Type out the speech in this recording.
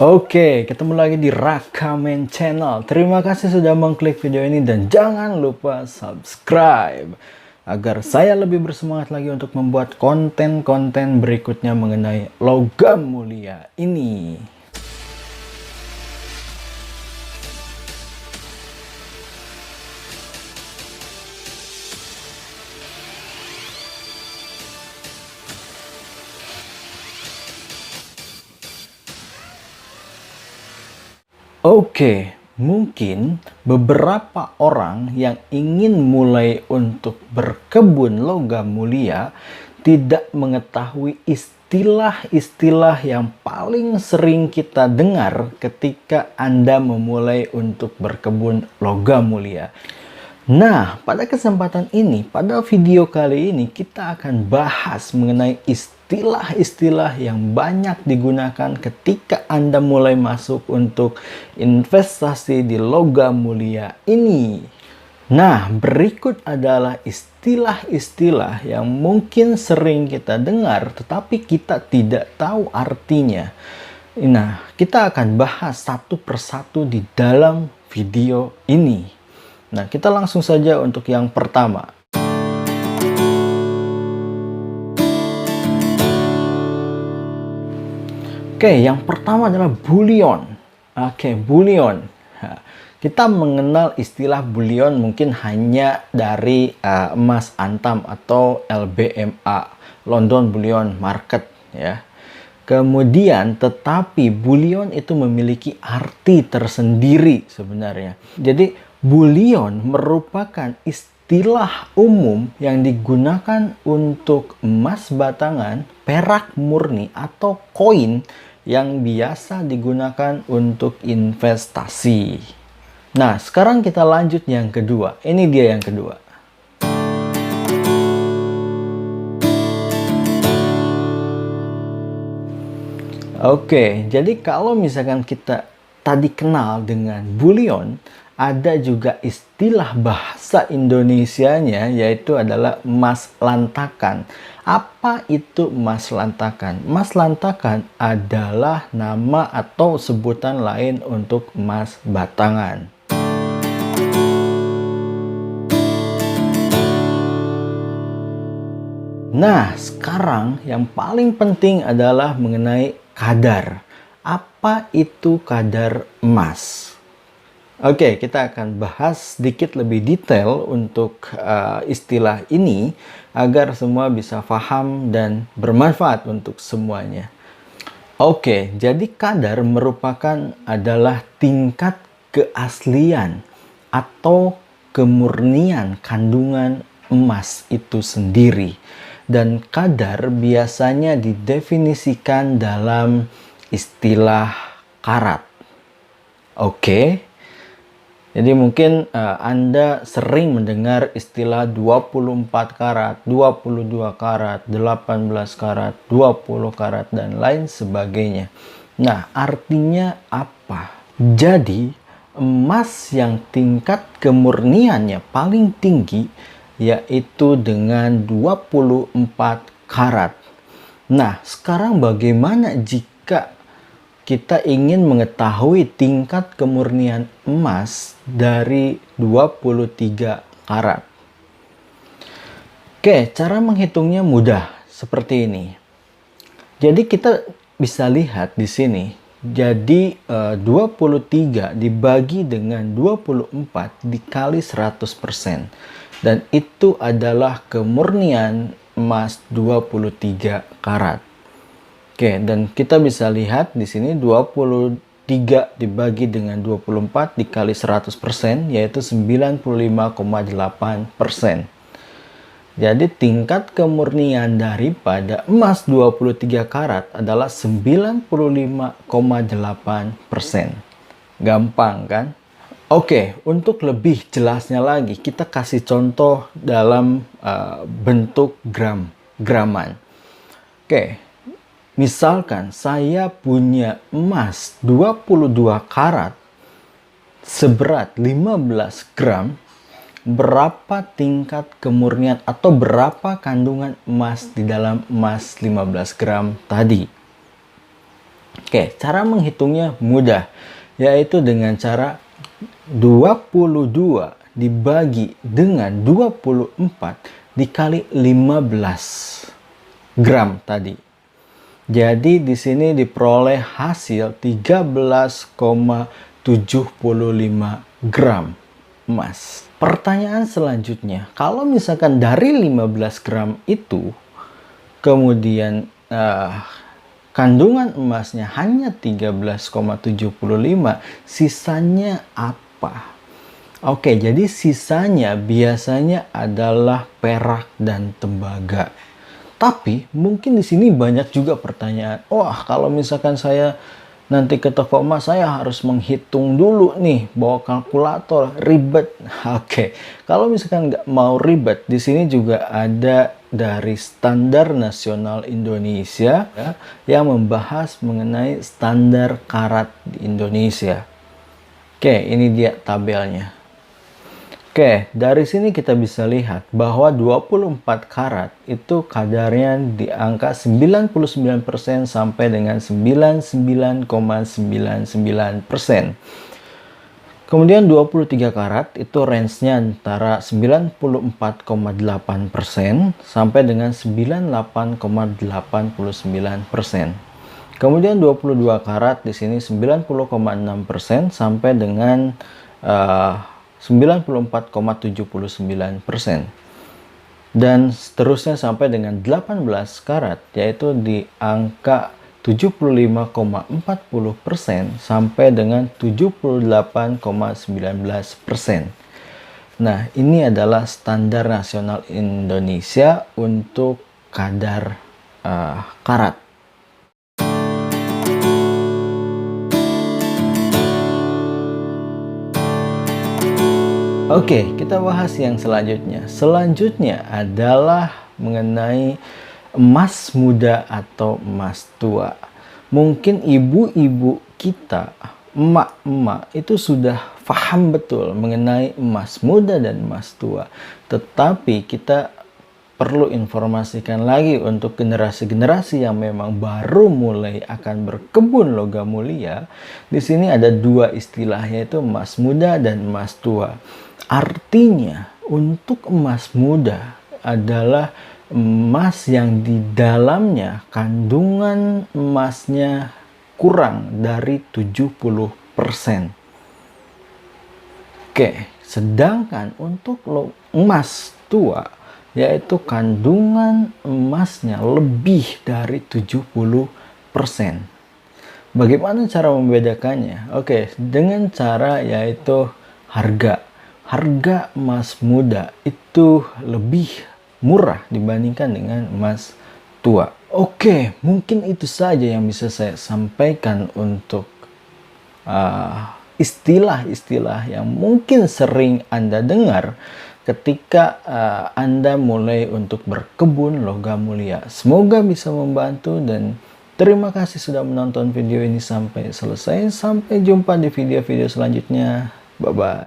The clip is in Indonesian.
Oke, ketemu lagi di Rakamen Channel. Terima kasih sudah mengklik video ini dan jangan lupa subscribe agar saya lebih bersemangat lagi untuk membuat konten-konten berikutnya mengenai logam mulia ini. Oke, mungkin beberapa orang yang ingin mulai untuk berkebun logam mulia tidak mengetahui istilah-istilah yang paling sering kita dengar ketika Anda memulai untuk berkebun logam mulia. Nah, pada kesempatan ini, pada video kali ini, kita akan bahas mengenai istilah-istilah yang banyak digunakan ketika Anda mulai masuk untuk investasi di logam mulia ini. Nah, berikut adalah istilah-istilah yang mungkin sering kita dengar, tetapi kita tidak tahu artinya. Nah, kita akan bahas satu persatu di dalam video ini. Nah, kita langsung saja untuk yang pertama. Oke, yang pertama adalah bullion. Oke, bullion. Kita mengenal istilah bullion mungkin hanya dari emas antam atau LBMA, London Bullion Market, ya. Kemudian, tetapi bullion itu memiliki arti tersendiri sebenarnya. Jadi, bullion merupakan istilah umum yang digunakan untuk emas batangan, perak murni, atau koin yang biasa digunakan untuk investasi. Nah, sekarang kita lanjut yang kedua. Ini dia yang kedua. Oke, jadi kalau misalkan kita tadi kenal dengan bullion, ada juga istilah bahasa Indonesianya yaitu adalah emas lantakan. Apa itu emas lantakan? Emas lantakan adalah nama atau sebutan lain untuk emas batangan. Nah, sekarang yang paling penting adalah mengenai kadar. Apa itu kadar emas? Oke, kita akan bahas sedikit lebih detail untuk istilah ini agar semua bisa paham dan bermanfaat untuk semuanya. Oke, jadi kadar merupakan adalah tingkat keaslian atau kemurnian kandungan emas itu sendiri. Dan kadar biasanya didefinisikan dalam istilah karat. Oke. Jadi mungkin Anda sering mendengar istilah 24 karat, 22 karat, 18 karat, 20 karat, dan lain sebagainya. Nah, artinya apa? Jadi, emas yang tingkat kemurniannya paling tinggi yaitu dengan 24 karat. Nah, sekarang bagaimana jika kita ingin mengetahui tingkat kemurnian emas dari 23 karat? Oke, cara menghitungnya mudah seperti ini. Jadi kita bisa lihat di sini. Jadi 23 dibagi dengan 24 dikali 100%. Dan itu adalah kemurnian emas 23 karat. Oke, dan kita bisa lihat di sini 23 dibagi dengan 24 dikali 100% yaitu 95,8%. Jadi tingkat kemurnian daripada emas 23 karat adalah 95,8%. Gampang kan? Oke, untuk lebih jelasnya lagi, kita kasih contoh dalam bentuk graman. Oke, misalkan saya punya emas 22 karat seberat 15 gram, berapa tingkat kemurnian atau berapa kandungan emas di dalam emas 15 gram tadi? Oke, cara menghitungnya mudah, yaitu dengan cara 22 dibagi dengan 24 dikali 15 gram tadi. Jadi di sini diperoleh hasil 13,75 gram emas. Pertanyaan selanjutnya, kalau misalkan dari 15 gram itu kemudian kandungan emasnya hanya 13,75, sisanya apa? Oke, jadi sisanya biasanya adalah perak dan tembaga. Tapi mungkin di sini banyak juga pertanyaan. Wah, kalau misalkan saya nanti ke toko emas, saya harus menghitung dulu nih, bawa kalkulator, ribet. Oke, kalau misalkan nggak mau ribet, di sini juga ada dari Standar Nasional Indonesia ya, yang membahas mengenai standar karat di Indonesia. Oke, ini dia tabelnya. Oke, dari sini kita bisa lihat bahwa 24 karat itu kadarnya di angka 99% sampai dengan 99,99%. Kemudian 23 karat itu range-nya antara 94,8% sampai dengan 98,89%. Kemudian 22 karat di sini 90,6% sampai dengan 94,79%, dan seterusnya sampai dengan 18 karat yaitu di angka 75,40% sampai dengan 78,19%. Nah, ini adalah standar nasional Indonesia untuk kadar karat. Oke, kita bahas yang selanjutnya. Selanjutnya adalah mengenai emas muda atau emas tua. Mungkin ibu-ibu kita, emak-emak itu sudah paham betul mengenai emas muda dan emas tua. Tetapi kita perlu informasikan lagi untuk generasi-generasi yang memang baru mulai akan berkebun logam mulia. Di sini ada dua istilah, yaitu emas muda dan emas tua. Artinya, untuk emas muda adalah emas yang di dalamnya kandungan emasnya kurang dari 70%. Oke, sedangkan untuk emas tua, yaitu kandungan emasnya lebih dari 70%. Bagaimana cara membedakannya? Oke, dengan cara yaitu harga. Harga emas muda itu lebih murah dibandingkan dengan emas tua. Oke, mungkin itu saja yang bisa saya sampaikan untuk istilah-istilah yang mungkin sering Anda dengar ketika Anda mulai untuk berkebun logam mulia. Semoga bisa membantu, dan terima kasih sudah menonton video ini sampai selesai. Sampai jumpa di video-video selanjutnya. Bye-bye.